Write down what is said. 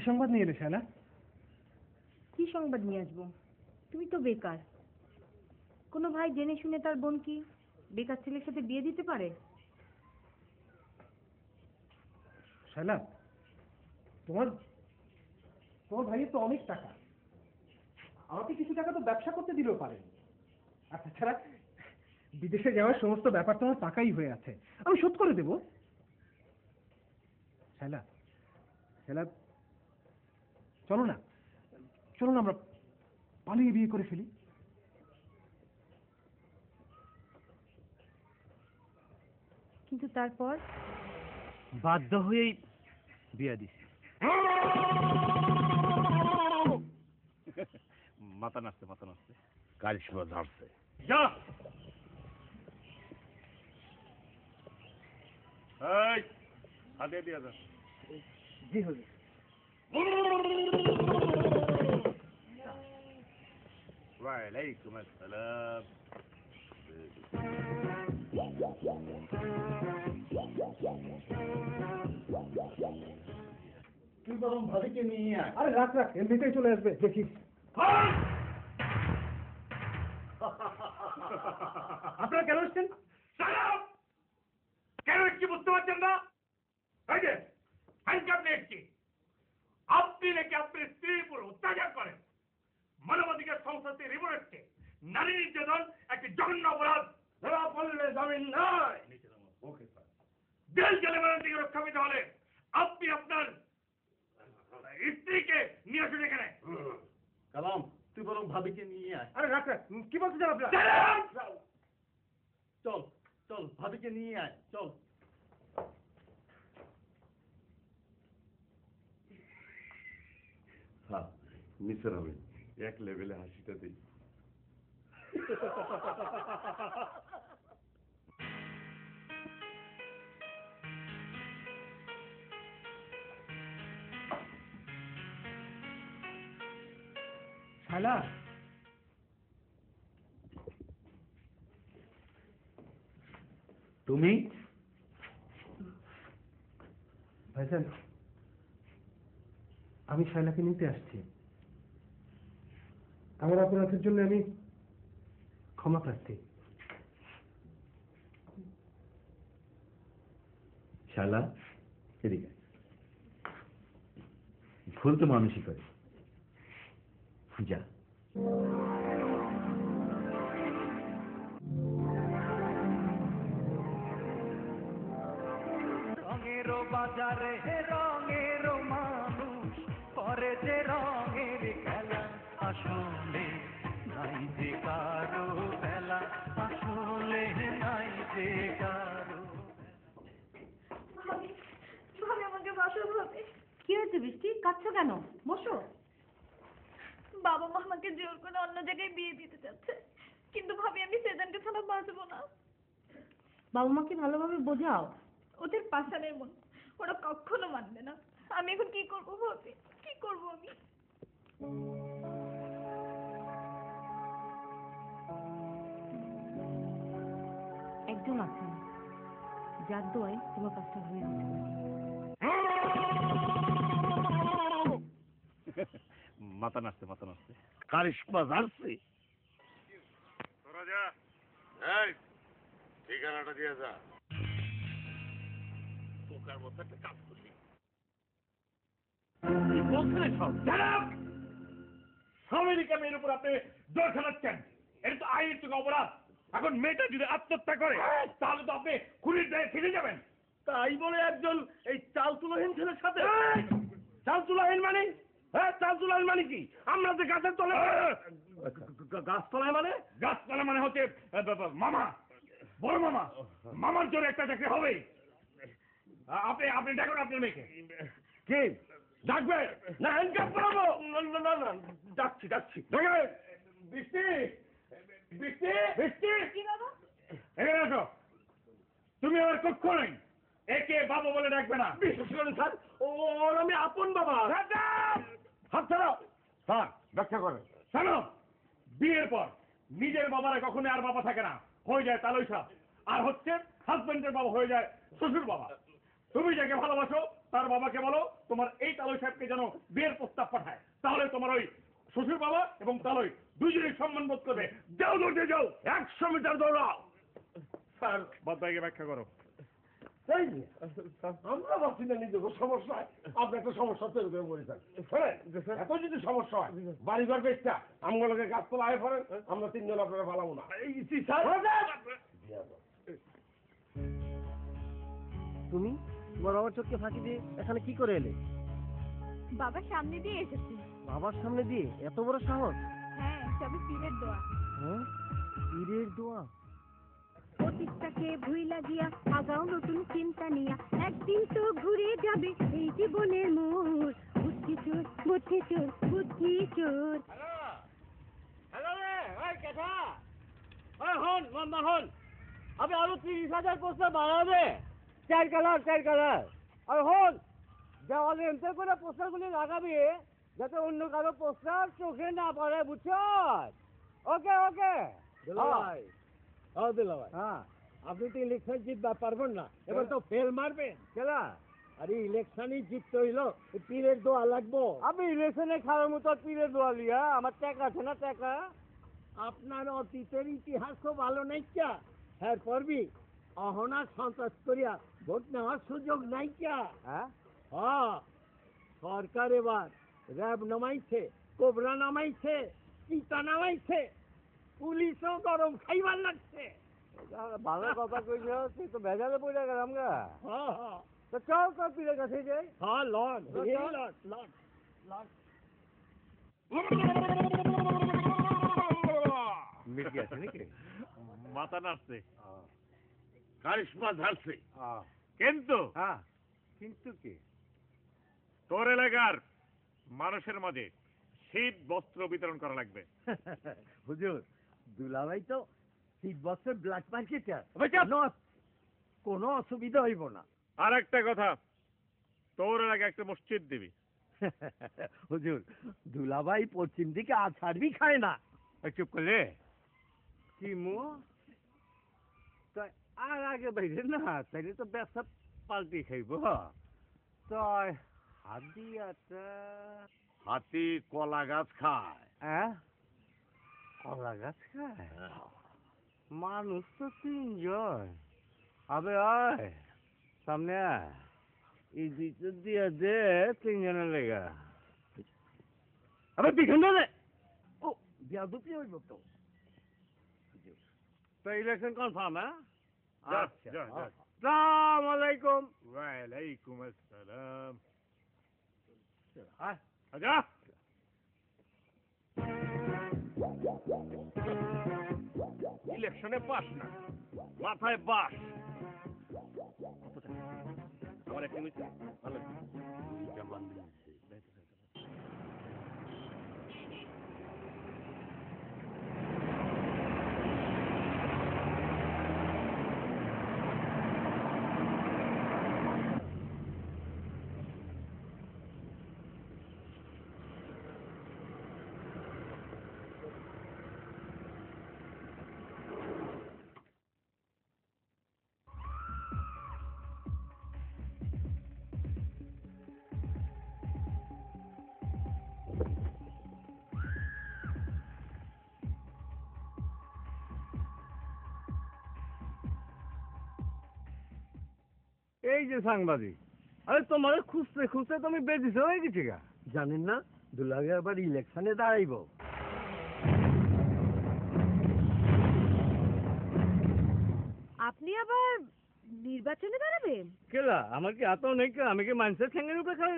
কি সংবাদ নিয়ে এলে শালা? কি সংবাদ নিয়ে আসবো? তুমি তো বেকার। কোনো ভাই জেনে শুনে তার বোন কি বেকার ছেলের সাথে বিয়ে দিতে পারে? শালা, তোমার তোমার ভাইয়ের তো অনেক টাকা, আমাকে কিছু টাকা তো ব্যবসা করতে দিলেও পারেন। আর তাছাড়া বিদেশে যাওয়ার সমস্ত ব্যাপার তোমার টাকাই হয়ে আছে, আমি শোধ করে দেবো। শালা শালা, চলো না, চলো না আমরা পালিয়ে বিয়ে করে ফেলি। কিন্তু তারপর বাধ্য হয়েই বিয়ে দিছি। মাথা নাচছে, মাথা নাচছে, কারিশমা ঝাড়ছে। যা এই হাতে দিয়া যা। জি হবে। ওয়ালাইকুম আসসালাম। তুই বরং ভাবিকে নিয়ে আয়। আরে রাখ রাখ, এমনিতেই চলে আসবে, দেখিস। আপনারা কেন এসছেন? কেন এসছি বুঝতে পারছেন না? এই যে হ্যান্ডকাপ নিয়ে এসছি। আপনি নাকি আপনার স্ত্রীর উপর অত্যাচার করেন, মানবাধিকার সংস্থাতে রিপোর্ট এসছে। নারী নির্যাতন একটি জঘন্য অপরাধ, ধরা পড়লে জামিন নয়। Okay sir. দেশ জনগণের থেকে রক্ষা পেতে হলে আপনি আপনার স্ত্রীকে নিয়ে আসুন এখানে। কালাম, তুই বরং ভাবিকে নিয়ে আয়। আরে রাখ রাখ, কি বলছেন আপনারা? চল চল, ভাবিকে নিয়ে আয়, চল। হ্যাঁ, মিস্টার হবে এক লেভেলে হাসিটা দিই। শালা, তুমি ভাইজান, আমি শায়লাকে নিতে আসছি। আমার অপরাধের জন্য আমি ক্ষমা প্রার্থী। শালা এদিকে, ভুল তো মানুষই করে। যা। রঙেরও বাজারে রঙেরও মানুষ করে যে রঙের খেলা, আসলে নাই যে কারো বেলা, আসলে নাই যে কারো। ভাবি, আমাকে বাসা ভাবে। কি হয়েছে বৃষ্টি, কাঁদছো কেন? বসো। বাবা মা আমাকে জোর করে অন্য জায়গায় বিয়ে দিতে চাচ্ছে, কিন্তু ভাবি আমি সেজানকে ছাড়া বাঁচবো না। বাবা মাকে ভালোভাবে বোঝাও। ওদের পাশানের মন, ওরা কখনো মানবে না। আমি এখন কি করবো ভাবি, কি করবো আমি? একজন আছেন যার দোয়ায় তোমার কাজটা হয়ে যেতে পারে। মাথা নাচছে, মাথা নাচছে, কারিশমা ঝাড়ছে। তোরা যা, এই ঠিকানাটা দিয়ে যা। পোকার মতো একটা কাজ করলি। আমেরিকা মেয়ের উপর আপনি জোর খেলাচ্ছেন, এটা তো আইনের থেকে অপরাধ। এখন মেয়েটা যদি আত্মহত্যা করে তাহলে তো আপনি খুনির দায়ে ফিরে যাবেন। তাই বলে একজন এই চাল তুলাহীন ছেলের সাথে? চাল তুলাহীন মানে? হ্যাঁ, চাল তুলাহীন মানে কি? আমরা যে গাছের তলে। গাছতলায় মানে? গাছতলা মানে হচ্ছে মামা, বড় মামা। মামার জোরে একটা চাকরি হবে। আপনি আপনি দেখুন আপনার মেয়েকে। কি ডাকবে না হ্যান্ডকাপ করাবো? না না, ডাকছি ডাকছি। বৃষ্টি, বৃষ্টি, বৃষ্টি, এখানে আসো। তুমি আমার কক্ষ নেই, একে বাবা বলে ডাকবে না। বিশ্বাস করেন স্যার, ওর আমি আপন বাবা। হাত ছাড়ো। স্যার ব্যাখ্যা করেন। শোনো, বিয়ের পর নিজের বাবারা কখনো আর বাবা থাকে না, হয়ে যায় তালই সাহেব। আর হচ্ছে হাজবেন্ডের বাবা হয়ে যায় শ্বশুর বাবা। তুমি যাকে ভালোবাসো তার বাবাকে বলো তোমার এই তালই সাহেবকে যেন বিয়ের প্রস্তাব পাঠায়, তাহলে তোমার ওই শ্বশুর বাবা এবং তালই দুজনেই সম্মান বোধ করবে। যাও দৌড়ে যাও, 100 মিটার দৌড়াও। স্যার বাদবাইকে ব্যাখ্যা করো। এই যে, আমরা ভাবছি না নিজেকে সমস্যা হয়, আপনি একটা সমস্যা তৈরি করে বলি স্যার। এত যদি সমস্যা হয়, বাড়ি ঘর বেচটা আমগুলোকে গাছপালা আয় করেন, আমরা তিনজন আপনারা ভালাবো না। তুমি তোমার বাবার চোখকে ফাঁকি দিয়ে এখানে কি করে এলে? বাবার সামনে দিয়ে এসেছি। বাবার সামনে দিয়ে? এত বড় সাহস! হ্যাঁ, সবই পীরের দোয়া। হ্যাঁ, পীরের দোয়া। অতীতটাকে ভুইলা গিয়া আগাও নতুন চিন্তা নিয়া, একদিন তো ঘুরে যাবে এই জীবনের মোড়। বুদ্ধি চোর, বুদ্ধি চোর, বুদ্ধি চোর। হ্যালো রে, ওই কেঠা, ওই হন মাম্মা হন, আমি আরো 30,000 পোস্টার বাড়াবে, 4 কালার। আর হন, দেওয়ালে এমতে করে পোস্টারগুলি লাগাবি যাতে অন্য কারো পোস্টার চোখে না পড়ে, বুঝছো? ওকে দুলাভাই, হ্যাঁ, আপনি তো ইলেকশন জিতবা পারবেন না, এবার তো ফেল মারবেন কেলা। আরে ইলেকশনই জিততে হইলো, পীরের দোয়া লাগবো। আমি ইলেকশনে খাওয়ার মতো পীরের দোয়া লিয়া, আমার টাকা আছে না টাকা। আপনার অতীতের ইতিহাস তো ভালো নাই ক্যা, হ্যাঁ পড়বি অহনা সন্ত্রাস করিয়া ভোট নেওয়ার সুযোগ নাই ক্যা। হ্যাঁ, সরকার এবার র্যাব নামাইছে, কোবরা নামাইছে, চিতা নামাইছে, পুলিশও গরম খাইবার লাগছে। ভালো কথা কইছো, তুই তো ভেজালে পড়ে গেলাম গা। তো চল তো পীরের কাছে যাই। হ্যাঁ লন। মিট গেছে নাকি? মাথা নাড়ছে, কারিশমা ঝাড়ছে, কিন্তু কিন্তু কি? তোর এলাকার মানুষের মাঝে শীত বস্ত্র বিতরণ করা লাগবে। হুজুর, দুলাভাই তো শীত বস্ত্রের ব্ল্যাক মার্কেটার, কোনো অসুবিধা হইব না। আর একটা কথা, তোর এলাকায় একটা মসজিদ দিবি। হুজুর, দুলাভাই পশ্চিম দিকে আছাড়বি খায় না। চুপ করলে কি মু আর আগে বাইরে না, তাইলে তো ব্যবসা পাল্টি খাইব। তাই হাদিয়াটা হাতি কলা গাছ খায়। কলা গাছ খায়? মানুষ তো 3 জন। আবে আয় সামনে আয়, এই দুইটা দিয়া দে 3 জনের লেগা। আবে পিছন দে। ও দিয়া দুটি হইব তো। তো ইলেকশন কনফার্ম? যা। আসসালামু আলাইকুম। ওয়ালাইকুম আসসালাম। আয় আচ্ছা, ইলেকশনে পাস না, মাথায় বাস। আমার একটা মিনিট ভালো এই যে সাংবাদিক, আরে তোমার খুঁজতে খুঁজতে তুমি বেদিস হয়ে গেছে গা। জানেন না দুলাভাই আবার ইলেকশনে দাঁড়াইব। আপনি আবার নির্বাচনে দাঁড়াবেন? কেলা আমার কি এত নেই, আমি কি মানুষের ঠ্যাঙ্গের উপরে খাওয়া